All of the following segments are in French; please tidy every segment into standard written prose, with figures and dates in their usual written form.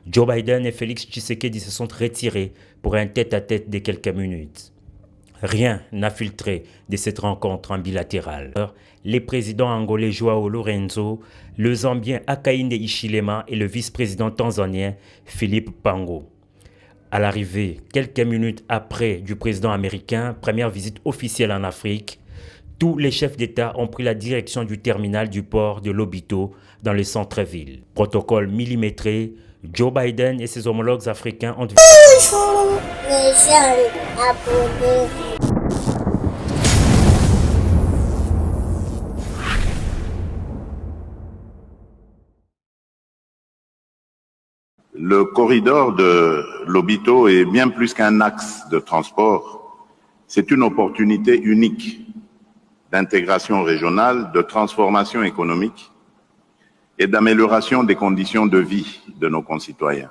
Joe Biden et Félix Tshisekedi se sont retirés pour un tête-à-tête de quelques minutes. Rien n'a filtré de cette rencontre en bilatérale. Les présidents angolais Joao Lorenzo, le Zambien Hakainde Hichilema et le vice-président tanzanien Philippe Pango. À l'arrivée, quelques minutes après du président américain, première visite officielle en Afrique, tous les chefs d'État ont pris la direction du terminal du port de Lobito dans le centre-ville. Protocole millimétré, Joe Biden et ses homologues africains ont... Bonjour les jeunes abonnés. Le corridor de Lobito est bien plus qu'un axe de transport. C'est une opportunité unique d'intégration régionale, de transformation économique et d'amélioration des conditions de vie de nos concitoyens.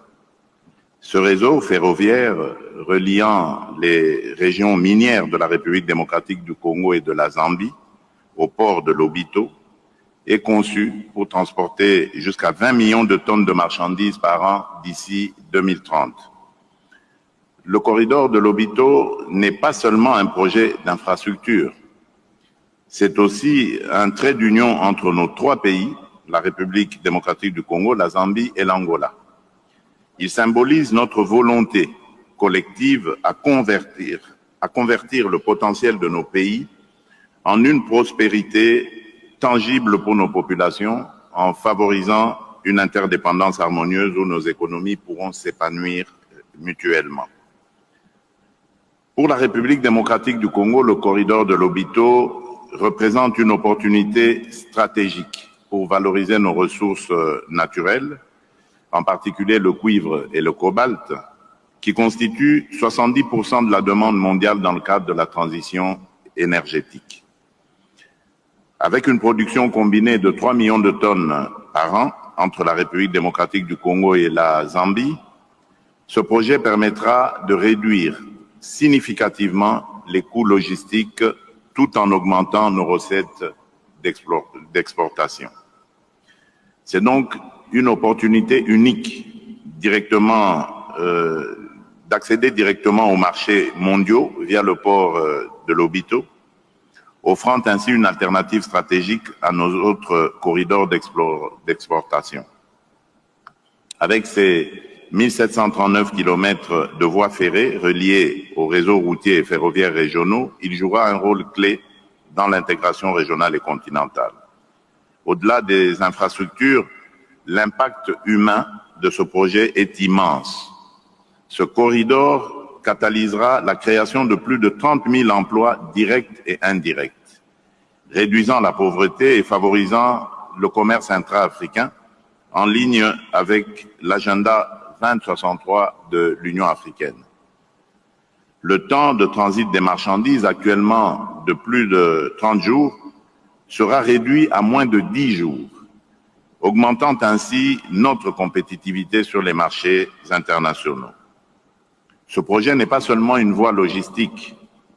Ce réseau ferroviaire reliant les régions minières de la République démocratique du Congo et de la Zambie au port de Lobito est conçu pour transporter jusqu'à 20 millions de tonnes de marchandises par an d'ici 2030. Le corridor de Lobito n'est pas seulement un projet d'infrastructure, c'est aussi un trait d'union entre nos trois pays, la République démocratique du Congo, la Zambie et l'Angola. Il symbolise notre volonté collective à convertir le potentiel de nos pays en une prospérité tangible pour nos populations, en favorisant une interdépendance harmonieuse où nos économies pourront s'épanouir mutuellement. Pour la République démocratique du Congo, le corridor de Lobito représente une opportunité stratégique pour valoriser nos ressources naturelles, en particulier le cuivre et le cobalt, qui constituent 70% de la demande mondiale dans le cadre de la transition énergétique. Avec une production combinée de 3 millions de tonnes par an entre la République démocratique du Congo et la Zambie, ce projet permettra de réduire significativement les coûts logistiques tout en augmentant nos recettes d'exportation. C'est donc une opportunité unique d'accéder directement aux marchés mondiaux via le port de Lobito, offrant ainsi une alternative stratégique à nos autres corridors d'exportation. Avec ses 1739 km de voies ferrées reliées aux réseaux routiers et ferroviaires régionaux, il jouera un rôle clé dans l'intégration régionale et continentale. Au-delà des infrastructures, l'impact humain de ce projet est immense. Ce corridor catalysera la création de plus de 30 000 emplois directs et indirects, réduisant la pauvreté et favorisant le commerce intra-africain en ligne avec l'agenda 2063 de l'Union africaine. Le temps de transit des marchandises, actuellement de plus de 30 jours, sera réduit à moins de 10 jours, augmentant ainsi notre compétitivité sur les marchés internationaux. Ce projet n'est pas seulement une voie logistique,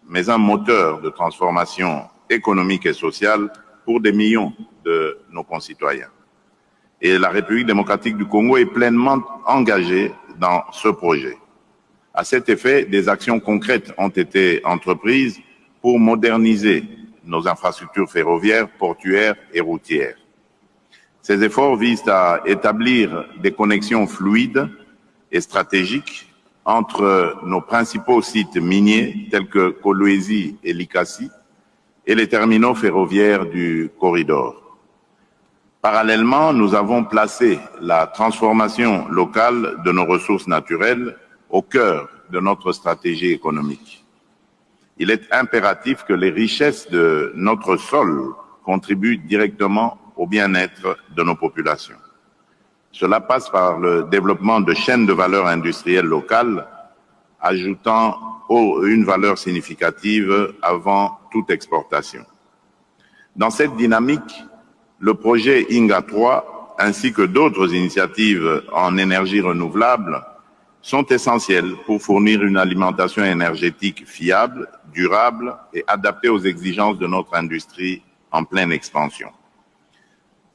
mais un moteur de transformation économique et sociale pour des millions de nos concitoyens. Et la République démocratique du Congo est pleinement engagée dans ce projet. À cet effet, des actions concrètes ont été entreprises pour moderniser nos infrastructures ferroviaires, portuaires et routières. Ces efforts visent à établir des connexions fluides et stratégiques entre nos principaux sites miniers tels que Kolwezi et Likasi et les terminaux ferroviaires du corridor. Parallèlement, nous avons placé la transformation locale de nos ressources naturelles au cœur de notre stratégie économique. Il est impératif que les richesses de notre sol contribuent directement au bien-être de nos populations. Cela passe par le développement de chaînes de valeur industrielle locales, ajoutant une valeur significative avant toute exportation. Dans cette dynamique, le projet INGA 3 ainsi que d'autres initiatives en énergie renouvelable sont essentielles pour fournir une alimentation énergétique fiable, durable et adaptée aux exigences de notre industrie en pleine expansion.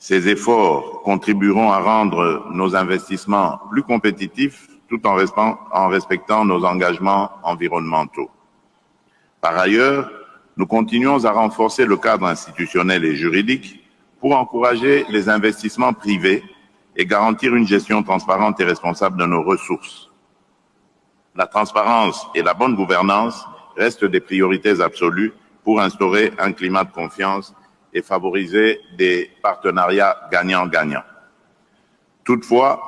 Ces efforts contribueront à rendre nos investissements plus compétitifs tout en respectant nos engagements environnementaux. Par ailleurs, nous continuons à renforcer le cadre institutionnel et juridique pour encourager les investissements privés et garantir une gestion transparente et responsable de nos ressources. La transparence et la bonne gouvernance restent des priorités absolues pour instaurer un climat de confiance et favoriser des partenariats gagnant-gagnant. Toutefois,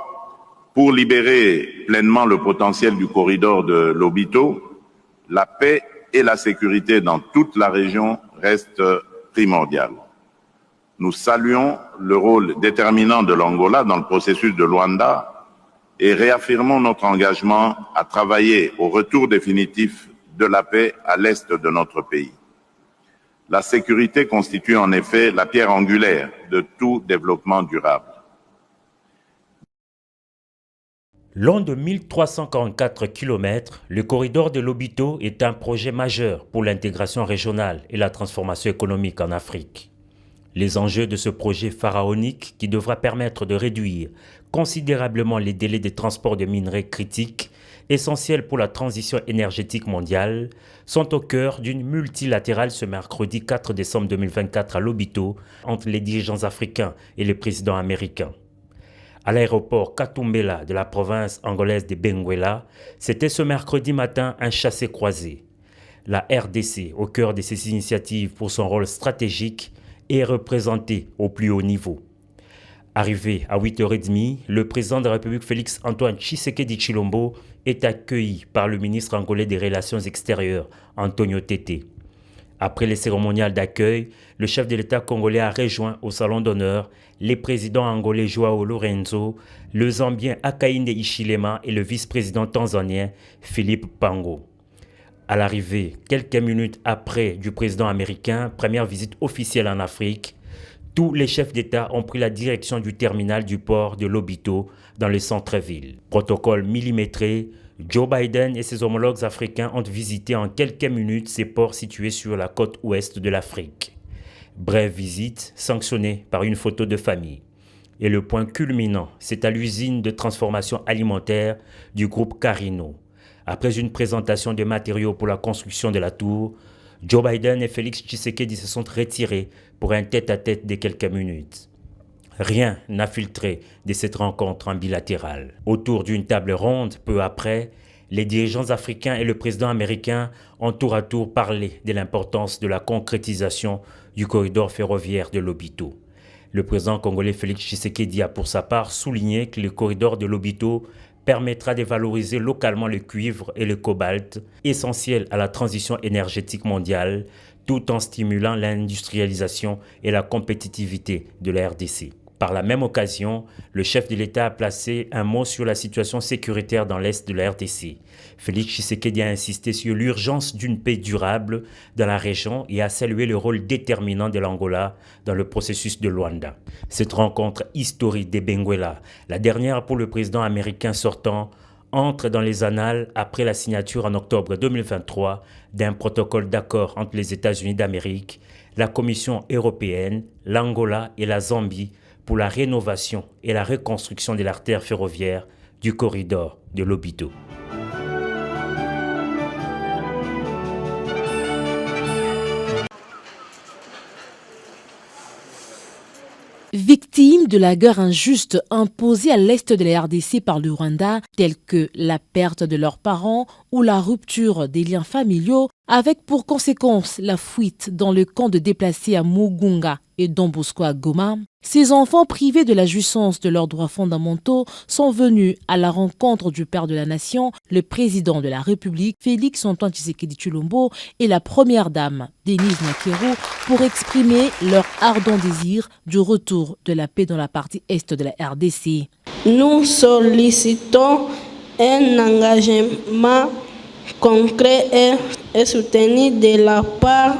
pour libérer pleinement le potentiel du corridor de Lobito, la paix et la sécurité dans toute la région restent primordiales. Nous saluons le rôle déterminant de l'Angola dans le processus de Luanda et réaffirmons notre engagement à travailler au retour définitif de la paix à l'est de notre pays. La sécurité constitue en effet la pierre angulaire de tout développement durable. Long de 1344 km, le corridor de Lobito est un projet majeur pour l'intégration régionale et la transformation économique en Afrique. Les enjeux de ce projet pharaonique, qui devra permettre de réduire considérablement les délais de transport de minerais critiques, essentiels pour la transition énergétique mondiale, sont au cœur d'une multilatérale ce mercredi 4 décembre 2024 à Lobito entre les dirigeants africains et le président américain. À l'aéroport Katumbela de la province angolaise de Benguela, c'était ce mercredi matin un chassé-croisé. La RDC, au cœur de ces initiatives pour son rôle stratégique, est représentée au plus haut niveau. Arrivé à 8h30, le président de la République Félix Antoine Tshisekedi Tshilombo est accueilli par le ministre angolais des Relations extérieures, Antonio Tete. Après les cérémoniales d'accueil, le chef de l'État congolais a rejoint au salon d'honneur les présidents angolais Joao Lourenço, le Zambien Hakainde Hichilema et le vice-président tanzanien Philippe Pango. À l'arrivée, quelques minutes après du président américain, première visite officielle en Afrique, tous les chefs d'État ont pris la direction du terminal du port de Lobito dans le centre-ville. Protocole millimétré, Joe Biden et ses homologues africains ont visité en quelques minutes ces ports situés sur la côte ouest de l'Afrique. Brève visite sanctionnée par une photo de famille. Et le point culminant, c'est à l'usine de transformation alimentaire du groupe Carino. Après une présentation de matériaux pour la construction de la tour, Joe Biden et Félix Tshisekedi se sont retirés pour un tête-à-tête de quelques minutes. Rien n'a filtré de cette rencontre en bilatéral. Autour d'une table ronde, peu après, les dirigeants africains et le président américain ont tour à tour parlé de l'importance de la concrétisation du corridor ferroviaire de Lobito. Le président congolais Félix Tshisekedi a pour sa part souligné que le corridor de Lobito permettra de valoriser localement le cuivre et le cobalt, essentiels à la transition énergétique mondiale, tout en stimulant l'industrialisation et la compétitivité de la RDC. Par la même occasion, le chef de l'État a placé un mot sur la situation sécuritaire dans l'est de la RDC. Félix Tshisekedi a insisté sur l'urgence d'une paix durable dans la région et a salué le rôle déterminant de l'Angola dans le processus de Luanda. Cette rencontre historique de Benguela, la dernière pour le président américain sortant, entre dans les annales après la signature en octobre 2023 d'un protocole d'accord entre les États-Unis d'Amérique, la Commission européenne, l'Angola et la Zambie pour la rénovation et la reconstruction de l'artère ferroviaire du corridor de Lobito. Victimes de la guerre injuste imposée à l'est de la RDC par le Rwanda, telles que la perte de leurs parents ou la rupture des liens familiaux, avec pour conséquence la fuite dans le camp de déplacés à Mugunga et Don Bosco à Goma, ces enfants privés de la jouissance de leurs droits fondamentaux sont venus à la rencontre du père de la nation, le président de la République, Félix Antoine Tshisekedi Tshilombo, et la première dame, Denise Nakero, pour exprimer leur ardent désir du retour de la paix dans la partie est de la RDC. Nous sollicitons un engagement concret et soutenu de la part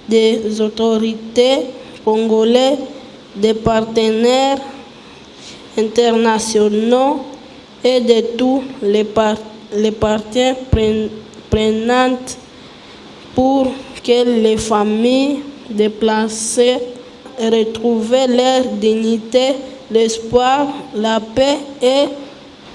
des autorités congolaises, des partenaires internationaux et de tous les parties prenantes pour que les familles déplacées retrouver leur dignité, l'espoir, la paix et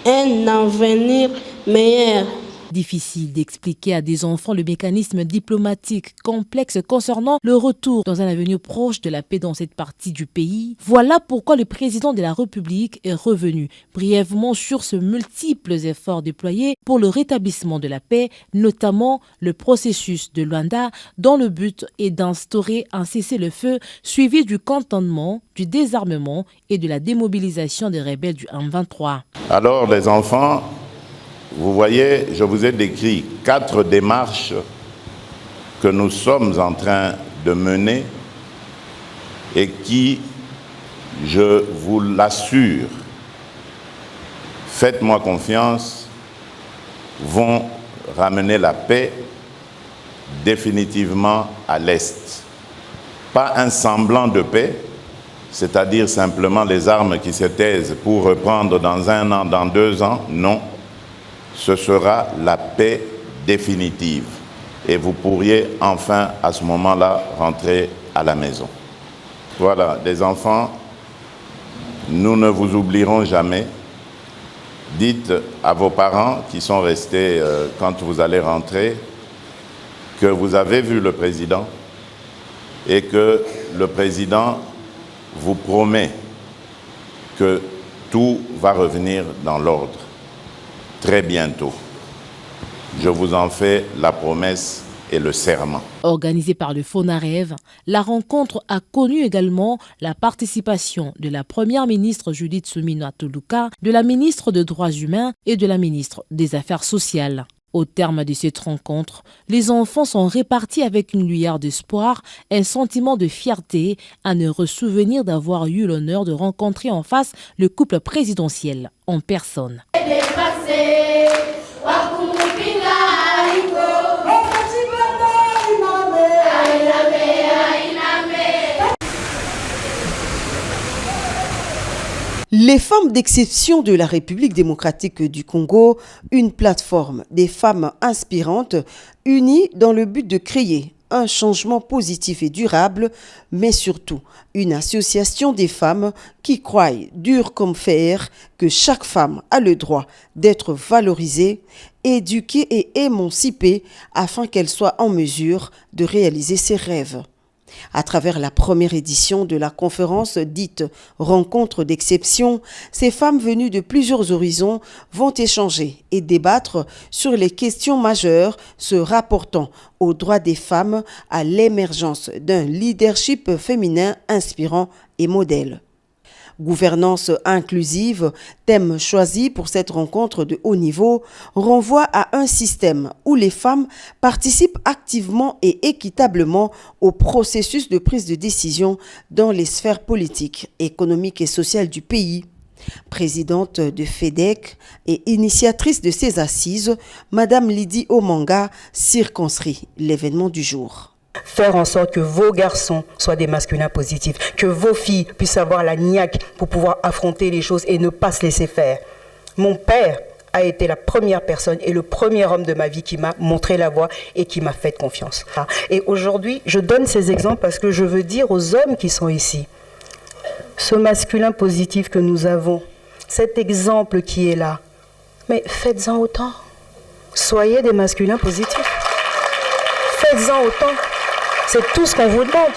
un avenir meilleur. Difficile d'expliquer à des enfants le mécanisme diplomatique complexe concernant le retour dans un avenir proche de la paix dans cette partie du pays. Voilà pourquoi le président de la République est revenu brièvement sur ce multiples efforts déployés pour le rétablissement de la paix, notamment le processus de Luanda, dont le but est d'instaurer un cessez-le-feu suivi du cantonnement, du désarmement et de la démobilisation des rebelles du M23. Alors les enfants, vous voyez, je vous ai décrit 4 démarches que nous sommes en train de mener et qui, je vous l'assure, faites-moi confiance, vont ramener la paix définitivement à l'Est. Pas un semblant de paix, c'est-à-dire simplement les armes qui se taisent pour reprendre dans 1 an, dans 2 ans, non. Ce sera la paix définitive. Et vous pourriez enfin, à ce moment-là, rentrer à la maison. Voilà, les enfants, nous ne vous oublierons jamais. Dites à vos parents qui sont restés quand vous allez rentrer que vous avez vu le président et que le président vous promet que tout va revenir dans l'ordre. Très bientôt. Je vous en fais la promesse et le serment. Organisée par le FONAREV, la rencontre a connu également la participation de la première ministre Judith Suminwa Tuluka, de la ministre des Droits humains et de la ministre des Affaires sociales. Au terme de cette rencontre, les enfants sont répartis avec une lueur d'espoir, un sentiment de fierté, un heureux souvenir d'avoir eu l'honneur de rencontrer en face le couple présidentiel en personne. Les femmes d'exception de la République démocratique du Congo, une plateforme des femmes inspirantes unies dans le but de créer un changement positif et durable, mais surtout une association des femmes qui croient dur comme fer que chaque femme a le droit d'être valorisée, éduquée et émancipée afin qu'elle soit en mesure de réaliser ses rêves. À travers la première édition de la conférence dite « Rencontre d'exception », ces femmes venues de plusieurs horizons vont échanger et débattre sur les questions majeures se rapportant aux droits des femmes, à l'émergence d'un leadership féminin inspirant et modèle. Gouvernance inclusive, thème choisi pour cette rencontre de haut niveau, renvoie à un système où les femmes participent activement et équitablement au processus de prise de décision dans les sphères politiques, économiques et sociales du pays. Présidente de FEDEC et initiatrice de ces assises, Madame Lydie Omanga circonscrit l'événement du jour. Faire en sorte que vos garçons soient des masculins positifs, que vos filles puissent avoir la niaque pour pouvoir affronter les choses et ne pas se laisser faire. Mon père a été la première personne et le premier homme de ma vie qui m'a montré la voie et qui m'a fait confiance. Et aujourd'hui, je donne ces exemples parce que je veux dire aux hommes qui sont ici, ce masculin positif que nous avons, cet exemple qui est là, mais faites-en autant. Soyez des masculins positifs. Faites-en autant. C'est tout ce qu'on vous demande.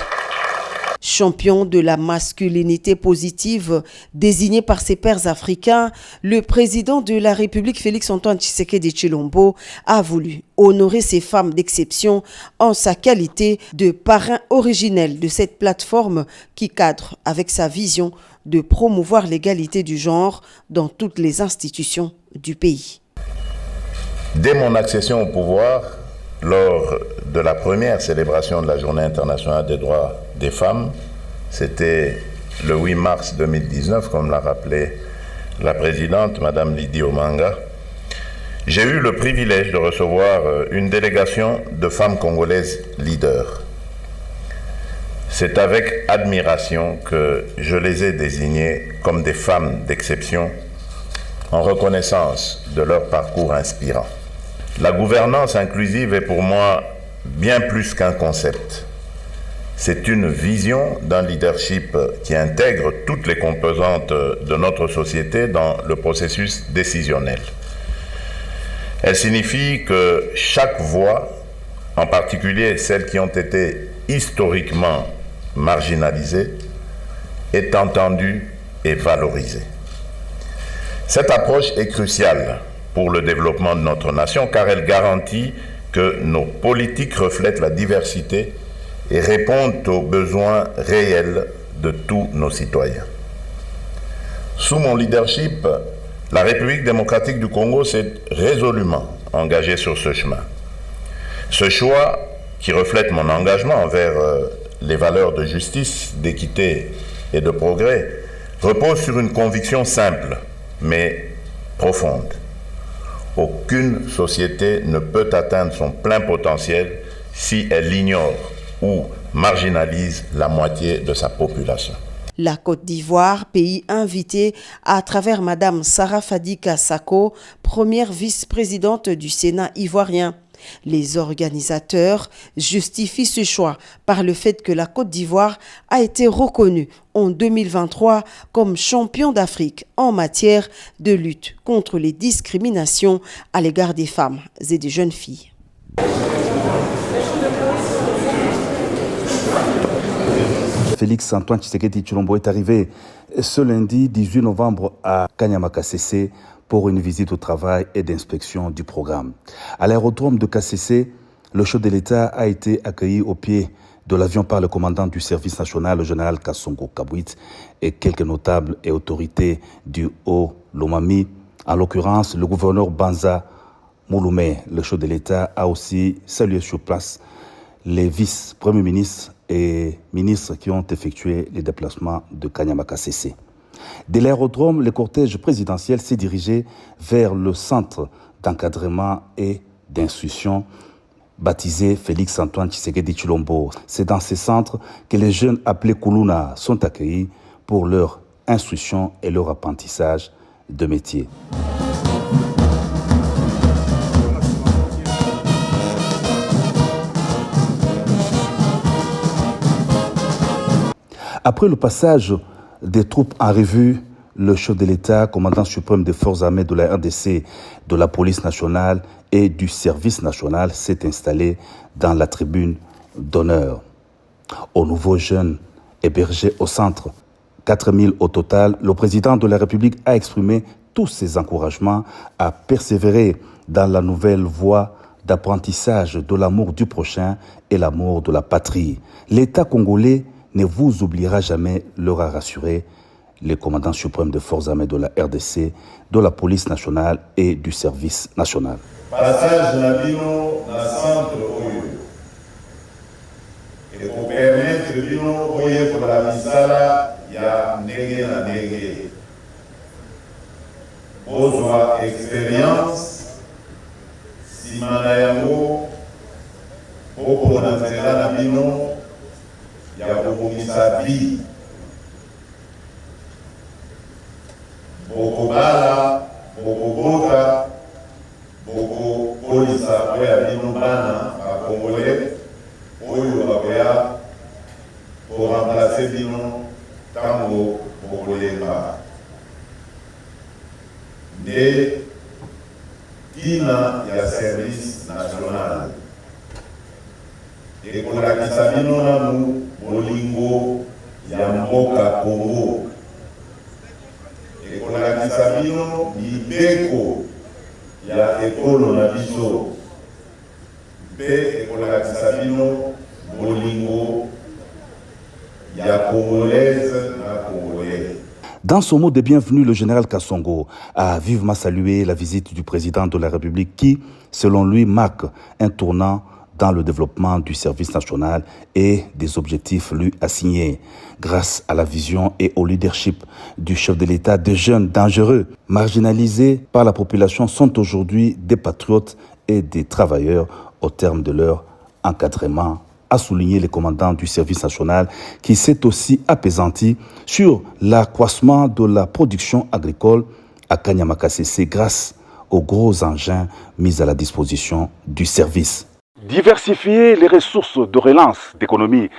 Champion de la masculinité positive, désigné par ses pairs africains, le président de la République Félix-Antoine Tshisekedi Tshilombo a voulu honorer ces femmes d'exception en sa qualité de parrain originel de cette plateforme qui cadre avec sa vision de promouvoir l'égalité du genre dans toutes les institutions du pays. Dès mon accession au pouvoir, lors de la première célébration de la Journée internationale des droits des femmes, c'était le 8 mars 2019, comme l'a rappelé la présidente, Madame Lydie Omanga, j'ai eu le privilège de recevoir une délégation de femmes congolaises leaders. C'est avec admiration que je les ai désignées comme des femmes d'exception en reconnaissance de leur parcours inspirant. La gouvernance inclusive est pour moi bien plus qu'un concept. C'est une vision d'un leadership qui intègre toutes les composantes de notre société dans le processus décisionnel. Elle signifie que chaque voix, en particulier celles qui ont été historiquement marginalisées, est entendue et valorisée. Cette approche est cruciale pour le développement de notre nation car elle garantit que nos politiques reflètent la diversité et répondent aux besoins réels de tous nos citoyens. Sous mon leadership, la République démocratique du Congo s'est résolument engagée sur ce chemin. Ce choix, qui reflète mon engagement envers les valeurs de justice, d'équité et de progrès, repose sur une conviction simple, mais profonde. Aucune société ne peut atteindre son plein potentiel si elle ignore ou marginalise la moitié de sa population. La Côte d'Ivoire, pays invité à travers Madame Sarah Fadika Sako, première vice-présidente du Sénat ivoirien. Les organisateurs justifient ce choix par le fait que la Côte d'Ivoire a été reconnue en 2023 comme champion d'Afrique en matière de lutte contre les discriminations à l'égard des femmes et des jeunes filles. Félix Antoine Tshisekedi Tshilombo est arrivé ce lundi 18 novembre à Kanyama Kasese pour une visite au travail et d'inspection du programme. À l'aérodrome de Kasese, le chef de l'État a été accueilli au pied de l'avion par le commandant du service national, le général Kassongo Kabwit, et quelques notables et autorités du Haut-Lomami, en l'occurrence le gouverneur Banza Mouloumé. Le chef de l'État a aussi salué sur place les vice-premiers ministres et ministres qui ont effectué les déplacements de Kanyama Kasese. De l'aérodrome, le cortège présidentiel s'est dirigé vers le centre d'encadrement et d'instruction baptisé Félix Antoine Tshisekedi Tshilombo. C'est dans ces centres que les jeunes appelés Kuluna sont accueillis pour leur instruction et leur apprentissage de métier. Après le passage des troupes en revue, le chef de l'État, commandant suprême des forces armées de la RDC, de la police nationale et du service national s'est installé dans la tribune d'honneur. Aux nouveaux jeunes hébergés au centre, 4000 au total, le président de la République a exprimé tous ses encouragements à persévérer dans la nouvelle voie d'apprentissage de l'amour du prochain et l'amour de la patrie. L'État congolais ne vous oubliera jamais, leur a rassuré le commandant suprême des forces armées de la RDC, de la police nationale et du service national. Passage Nabino na centre Oyo. Et pour permettre Bino Oyo pour la misala, il y a Ndege na Ndege. Bozwa expérience, Simana Yango, Boko Nanzela Nabino, il y a Bokobisa Bi. Boko Bala, Boko Bota, Boko Polisa, Oya Bino Bana, à Congolais, Oyo Bakoya, pour remplacer Bino, Tango, Boko Yemba. De Dina, il y a service national. Et pour la Kisabino Namu, Bolingo, Yamboka, Congo. Et pour la Kisabino, Libeko, ya ekolo na biso. Et pour la Kisabino, Bolingo, ya Congolaise na Congolais. Dans son mot de bienvenue, le général Kassongo a vivement salué la visite du président de la République qui, selon lui, marque un tournant dans le développement du service national et des objectifs lui assignés. Grâce à la vision et au leadership du chef de l'État, des jeunes dangereux, marginalisés par la population, sont aujourd'hui des patriotes et des travailleurs au terme de leur encadrement, a souligné le commandant du service national qui s'est aussi apaisanti sur l'accroissement de la production agricole à Kanyama Kasese grâce aux gros engins mis à la disposition du service. Diversifier les ressources de relance d'économie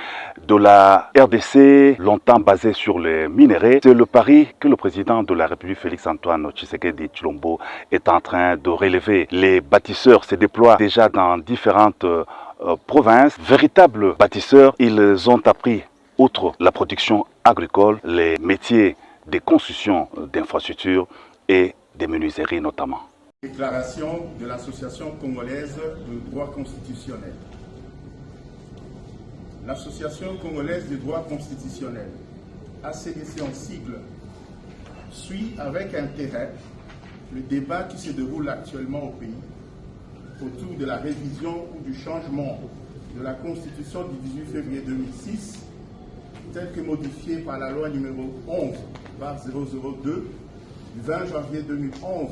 de la RDC, longtemps basée sur les minéraux, c'est le pari que le président de la République, Félix-Antoine Tshisekedi Tshilombo, est en train de relever. Les bâtisseurs se déploient déjà dans différentes provinces. Véritables bâtisseurs, ils ont appris, outre la production agricole, les métiers de construction d'infrastructures et des menuiseries notamment. Déclaration de l'Association congolaise de droit constitutionnel. L'Association congolaise de droit constitutionnel, ACDC en sigle, suit avec intérêt le débat qui se déroule actuellement au pays autour de la révision ou du changement de la Constitution du 18 février 2006, telle que modifiée par la loi numéro 11/002 du 20 janvier 2011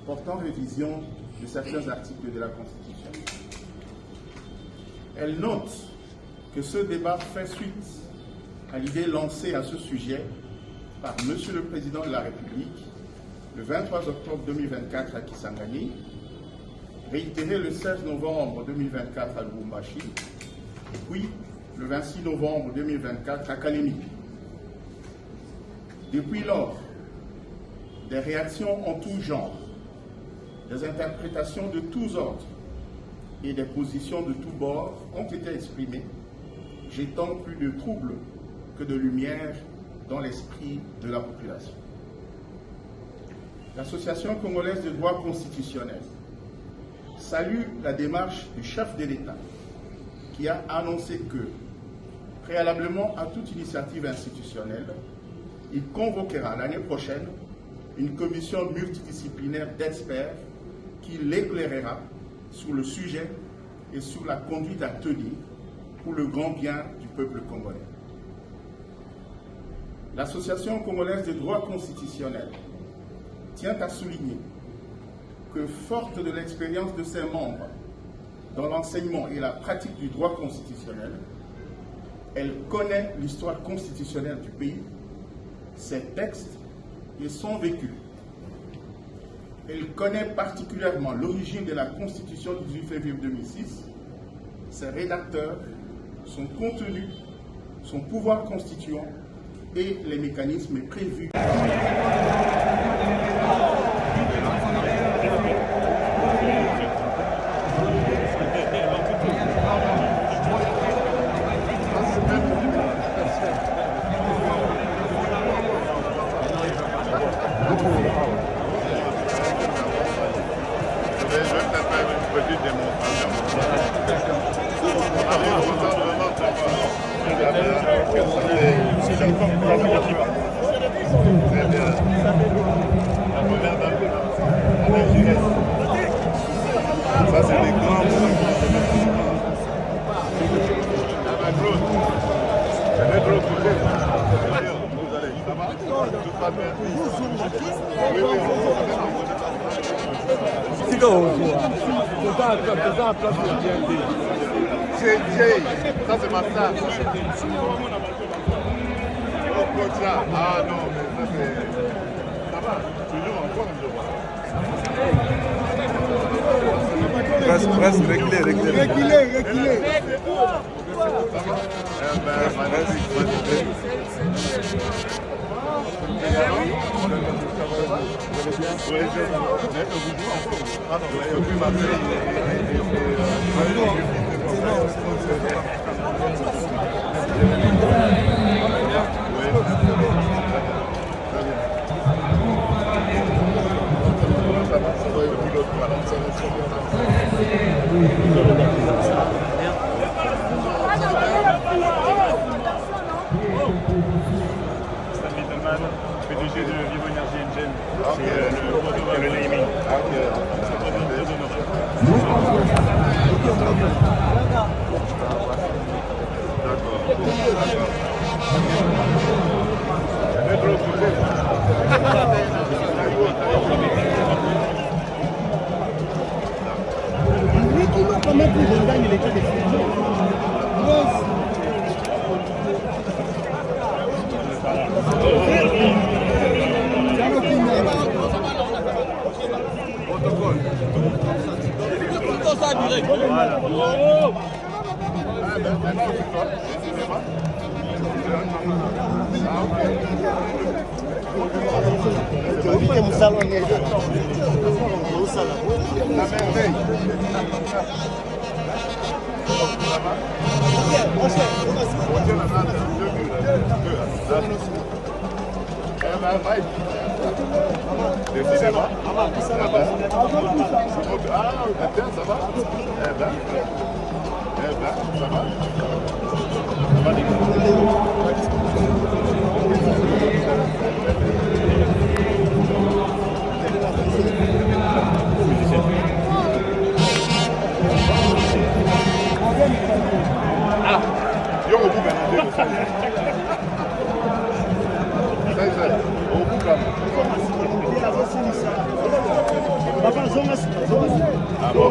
portant révision de certains articles de la Constitution. Elle note que ce débat fait suite à l'idée lancée à ce sujet par M. le Président de la République le 23 octobre 2024 à Kisangani, réitérée le 16 novembre 2024 à Lubumbashi, puis le 26 novembre 2024 à Kalemi. Depuis lors, des réactions en tout genre, des interprétations de tous ordres et des positions de tous bords ont été exprimées, jetant plus de trouble que de lumière dans l'esprit de la population. L'Association congolaise de droit constitutionnel salue la démarche du chef de l'État qui a annoncé que, préalablement à toute initiative institutionnelle, il convoquera l'année prochaine une commission multidisciplinaire d'experts qui l'éclairera sur le sujet et sur la conduite à tenir pour le grand bien du peuple congolais. L'Association congolaise de droit constitutionnel tient à souligner que, forte de l'expérience de ses membres dans l'enseignement et la pratique du droit constitutionnel, elle connaît l'histoire constitutionnelle du pays, ses textes et son vécu. Elle connaît particulièrement l'origine de la Constitution du 18 février 2006, ses rédacteurs, son contenu, son pouvoir constituant et les mécanismes prévus. Ça, c'est des grands ça c'est ma star. Ah non, mais ça c'est... Ça va, toujours en forme de voir. Reste réglé. PDG de Vivo Energy Engine, c'est le naming. Décidément. Ah, tiens, ça va. Ça va. Ah, yo, au bout maintenant. Au bout là. Ah bon?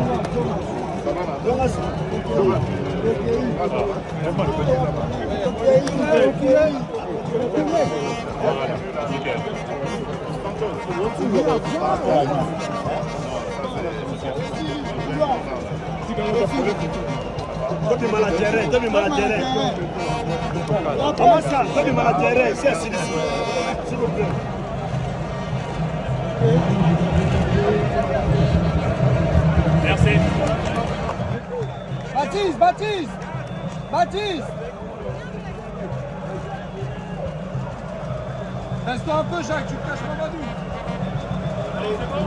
Merci. Baptiste. Reste-toi un peu, Jacques, tu te caches pas Badou. Allez, c'est bon.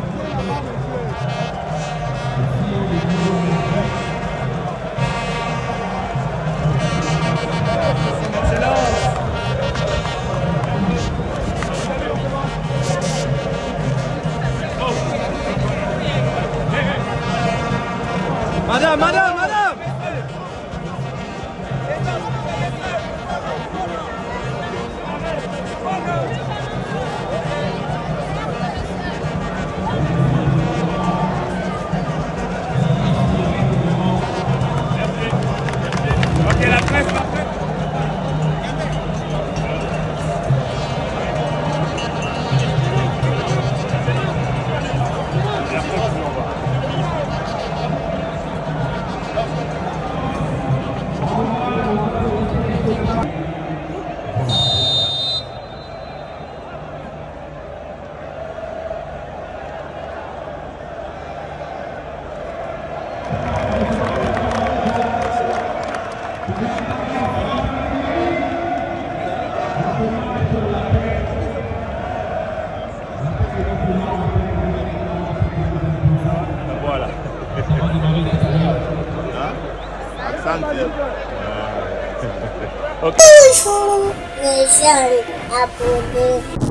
Madame. Ok, la presse. Voilà. Les jeunes abonnés.